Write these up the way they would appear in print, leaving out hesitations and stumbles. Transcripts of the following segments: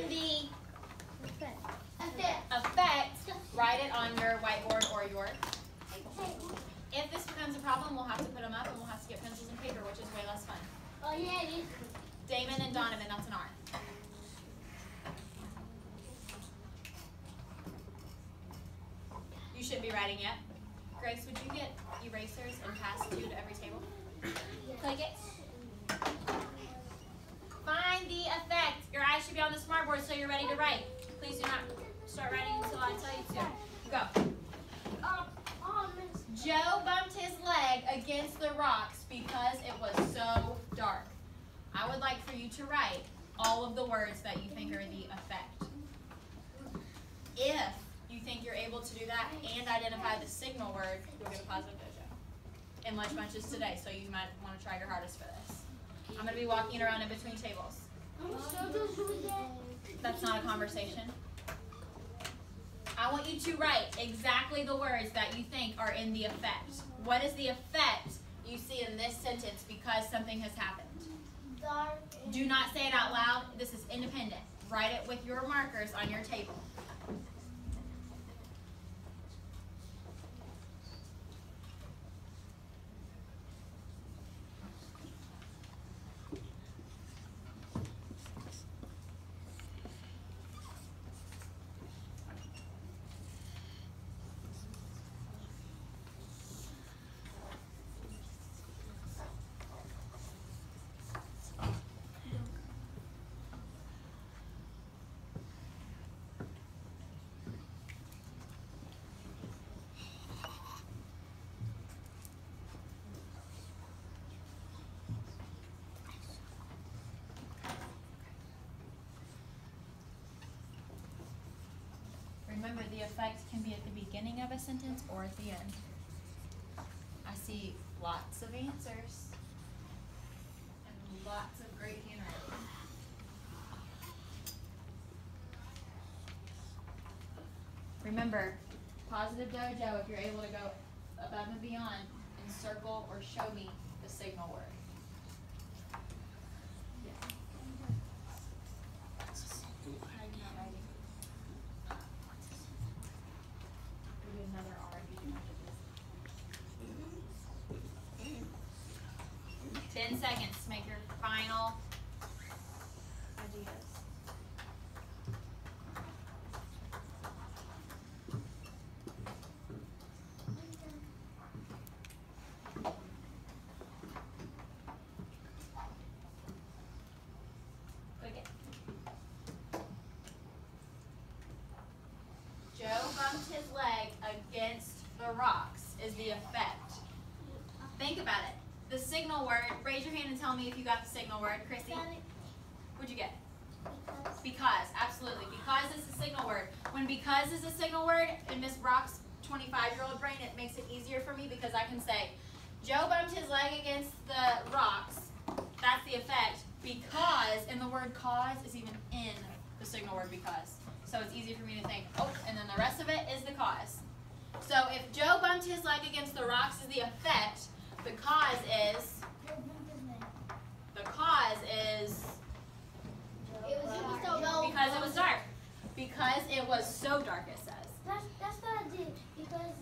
Find the effect. Write it on your whiteboard or your table. If this becomes a problem, we'll have to put them up and we'll have to get pencils and paper, which is way less fun. Oh yeah, it is. Damon and Donovan, that's an R. You shouldn't be writing yet. Grace, would you get erasers and pass 2 to every table? Click it. Find the effect. Your eyes should be on the smartboard so you're ready to write. Please do not start writing until I tell you to. Go. Joe bumped his leg against the rocks because it was so dark. I would like for you to write all of the words that you think are the effect. If you think you're able to do that and identify the signal word, you'll get a positive dojo in lunch bunches today, so you might want to try your hardest for this. I'm going to be walking around in between tables. That's not a conversation. I want you to write exactly the words that you think are in the effect. What is the effect you see in this sentence because something has happened? Do not say it out loud. This is independent. Write it with your markers on your table. Remember, the effect can be at the beginning of a sentence or at the end. I see lots of answers and lots of great handwriting. Remember, positive dojo, if you're able to go above and beyond and circle or show me the signal word. Another R. 10 seconds to make your final ideas. Click it. Joe bumped his leg against the rocks is the effect. Think about it. The signal word, raise your hand and tell me if you got the signal word. Chrissy, what'd you get? Because, absolutely. Because is the signal word. When because is a signal word in Miss Brock's 25-year-old brain, it makes it easier for me because I can say, Joe bumped his leg against the rocks. That's the effect. Because, and the word cause is even in the signal word because. So it's easy for me to think, oh, and then the rest of it is the cause. So if Joe bumped his leg against the rocks is the effect, the cause is, because it was dark. Because it was so dark, it says. That's what I did, because,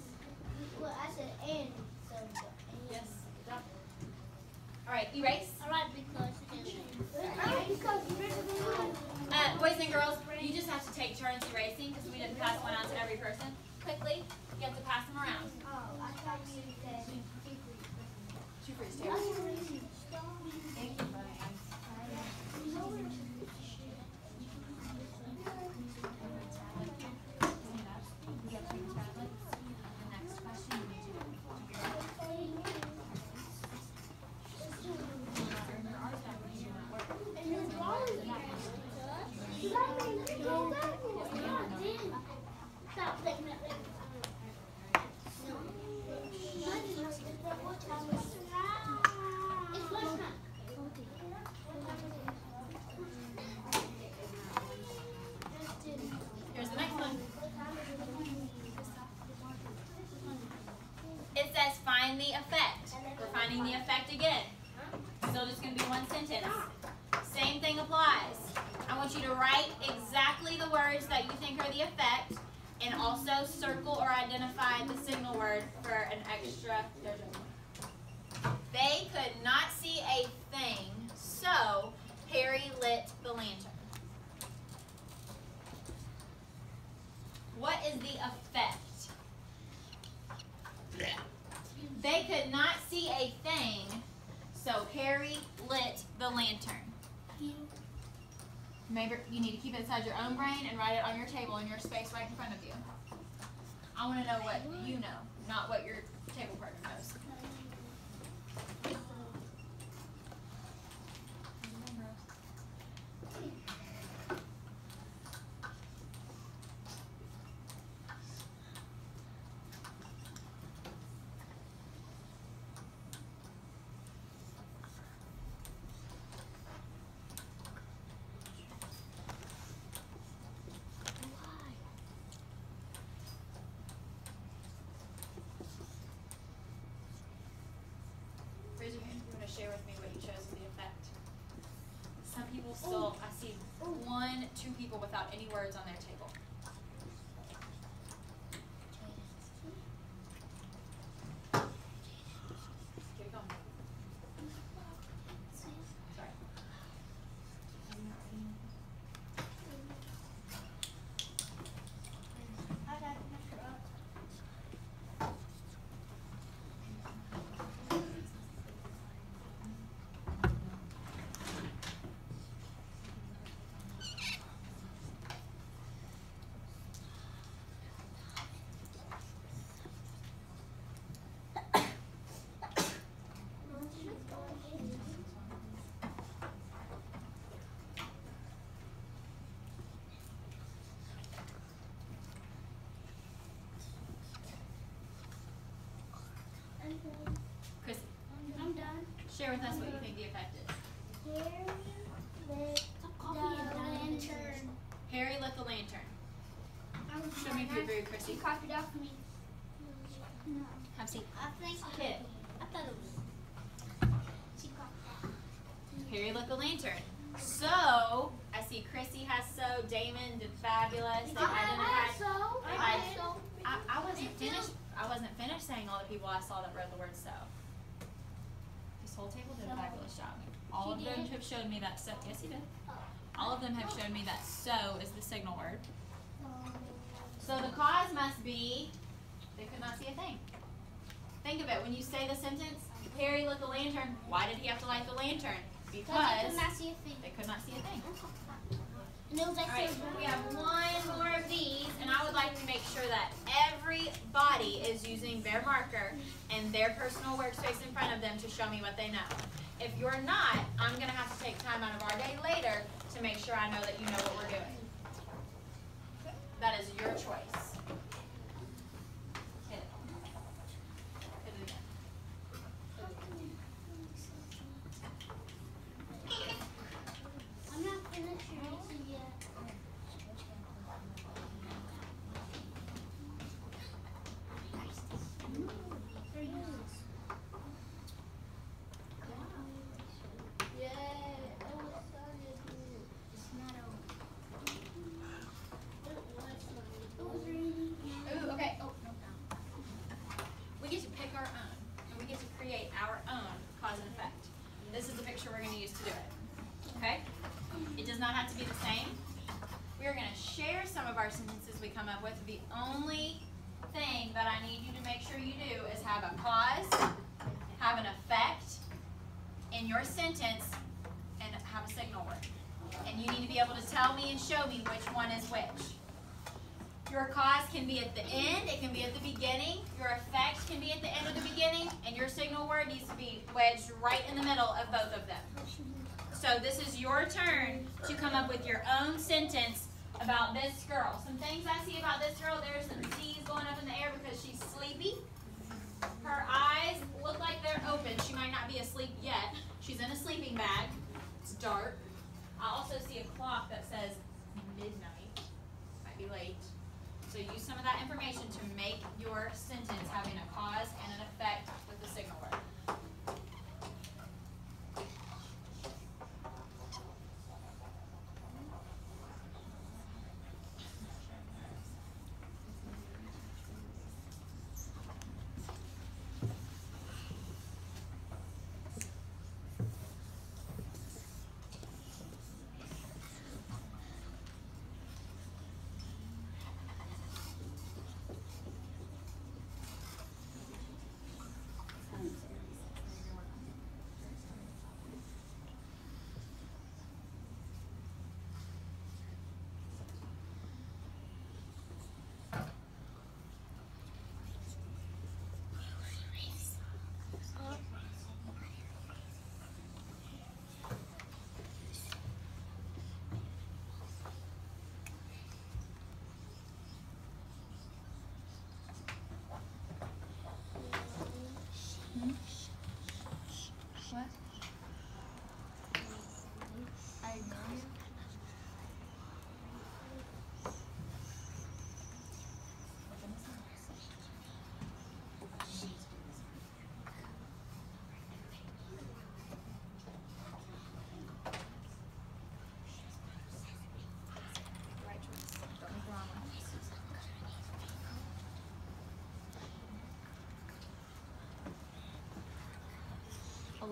well, I said and, so, yes. All right, erase. All right, because boys and girls, you just have to take turns erasing because we didn't pass one out to every person. Quickly, you have to pass them around. Oh, I thought you said Two for your table. Thank you, buddy. Here's the next one. It says find the effect. We're finding the effect again. Still just going to be one sentence. Same thing applies. I want you to write exactly the words that you think are the effect, and also circle or identify the signal word for an extra dojo. They could not see a thing, so Harry lit the lantern. What is the effect? They could not see a thing, so Harry lit the lantern. Maybe you need to keep it inside your own brain and write it on your table in your space right in front of you. I want to know what you know, not what your table partner knows. Raise your hand if you want to share with me what you chose for the effect. Some people still, I see 1, 2 people without any words on their table. Keep going. Sorry. Chrissy, I'm done. share with us what you think the effect is. Harry lit the lantern. Harry lit the lantern. Show me if you agree, Chrissy. She copied off me. No. Have a seat. I think Kid. I thought it was. She copied off. Harry lit the lantern. So, I see Chrissy has so, Damon did fabulous. They identified. I wasn't finished saying all the people I saw that wrote the word so. This whole table did a fabulous job. All of them have showed me that so. Yes, he did. All of them have shown me that so is the signal word. So the cause must be they could not see a thing. Think of it. When you say the sentence, Harry lit the lantern, why did he have to light the lantern? Because they could not see a thing. they could not see a thing. And it was like All right, we have 1 more of these, and I would like to make sure that everybody is using their marker and their personal workspace in front of them to show me what they know. If you're not, I'm going to have to take time out of our day later to make sure I know that you know what we're doing. That is your choice. Hit it. Hit it again. I'm not finished erasing yet. Ooh, okay. Oh, no. We get to pick our own, and we get to create our own cause and effect. This is the picture we're going to use to do it. Okay? It does not have to be the same. We are going to share some of our sentences we come up with. The only thing that I need you to make sure you do is have a cause, have an effect in your sentence, and have a signal word. And you need to be able to tell me and show me which one is which. Your cause can be at the end, it can be at the beginning, your effect can be at the end or the beginning, and your signal word needs to be wedged right in the middle of both of them. So this is your turn to come up with your own sentence about this girl. Some things I see about this girl, there's some C's going up in the air because she's sleepy. Her eyes look like they're open. She might not be asleep yet. She's in a sleeping bag. It's dark. I also see a clock that says midnight. Might be late. So use some of that information to make your sentence having a cause and an effect with the signal word.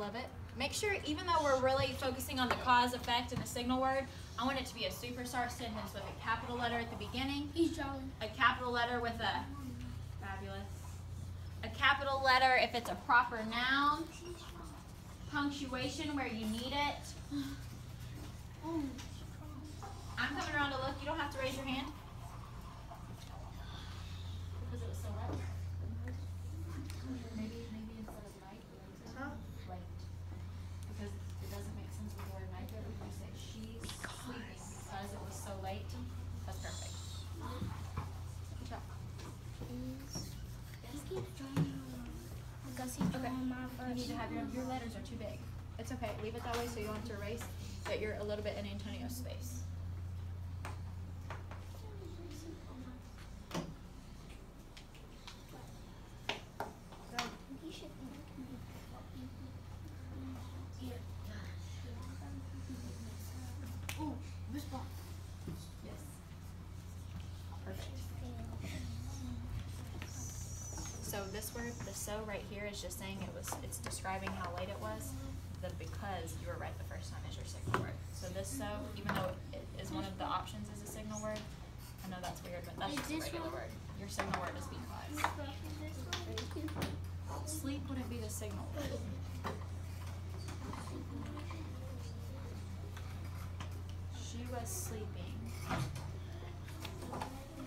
love it. Make sure, even though we're really focusing on the cause, effect, and the signal word, I want it to be a superstar sentence with a capital letter at the beginning. He's drawing. A capital letter with a, fabulous. A capital letter if it's a proper noun. Punctuation where you need it. I'm coming around to look. You don't have to raise your hand. Because it was so late. Maybe instead of night, late. Because it doesn't make sense with the word night. If you say she's sleeping because it was so late, that's perfect. Good job. You need to have your letters are too big. It's okay. Leave it that way so you don't have to erase, but you're a little bit in Antonio's space. Yes. Perfect. So this word, the so right here is just saying it's describing how late it was. The because you were right the first time is your signal word. So this so, even though it is one of the options as a signal word, I know that's weird, but that's just a regular word. Your signal word is because. Sleep wouldn't be the signal word. She was sleeping.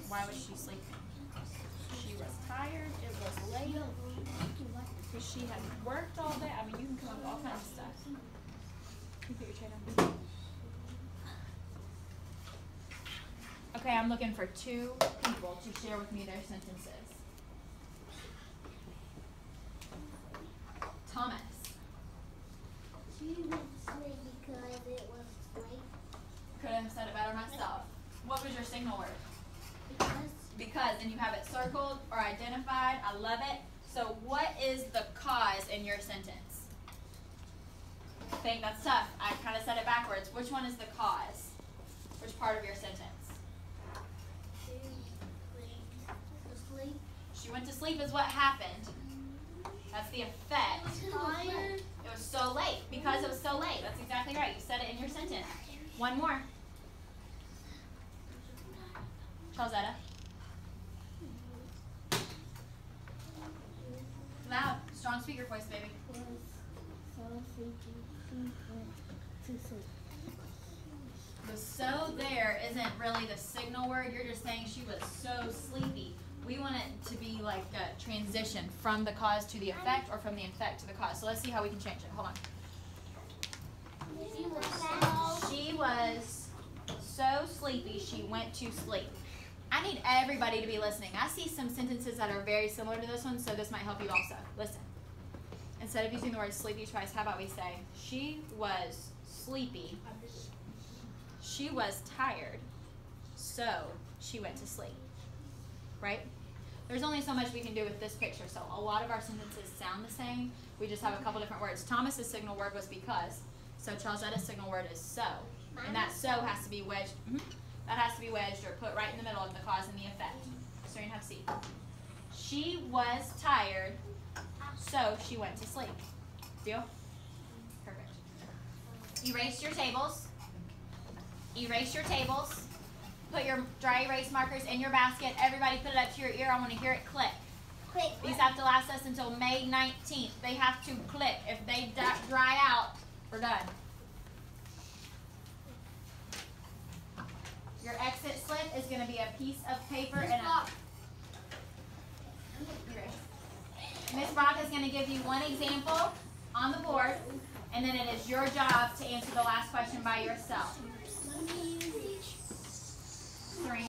Why was she sleeping? She was tired, it was late, because she had worked all day. I mean, you can come up with all kinds of stuff. Can you put your chair down? Okay, I'm looking for 2 people to share with me their sentences. Thomas. She went to sleep because it was late. Could have said it better myself. What was your signal word? Because, and you have it circled or identified. I love it. So what is the cause in your sentence? I think that's tough. I kind of said it backwards. Which one is the cause? Which part of your sentence? She went to sleep is what happened. That's the effect. It was so late. Because it was so late. That's exactly right. You said it in your sentence. One more. Chalzetta. Loud. Strong speaker voice, baby. The so there isn't really the signal word. You're just saying she was so sleepy. We want it to be like a transition from the cause to the effect or from the effect to the cause. So let's see how we can change it. Hold on. She was so sleepy she went to sleep. I need everybody to be listening. I see some sentences that are very similar to this one, so this might help you also. Listen. Instead of using the word sleepy twice, how about we say, she was sleepy. She was tired, so she went to sleep. Right? There's only so much we can do with this picture, so a lot of our sentences sound the same. We just have a couple different words. Thomas's signal word was because, so Charlesetta's signal word is so. And that so has to be wedged. That has to be wedged or put right in the middle of the cause and the effect. So you're going to have C. She was tired, so she went to sleep. Deal? Perfect. Erase your tables. Erase your tables. Put your dry erase markers in your basket. Everybody put it up to your ear. I want to hear it click. Click. These have to last us until May 19th. They have to click. If they dry out, we're done. Your exit slip is going to be a piece of paper and a... Miss Brock is going to give you one example on the board, and then it is your job to answer the last question by yourself.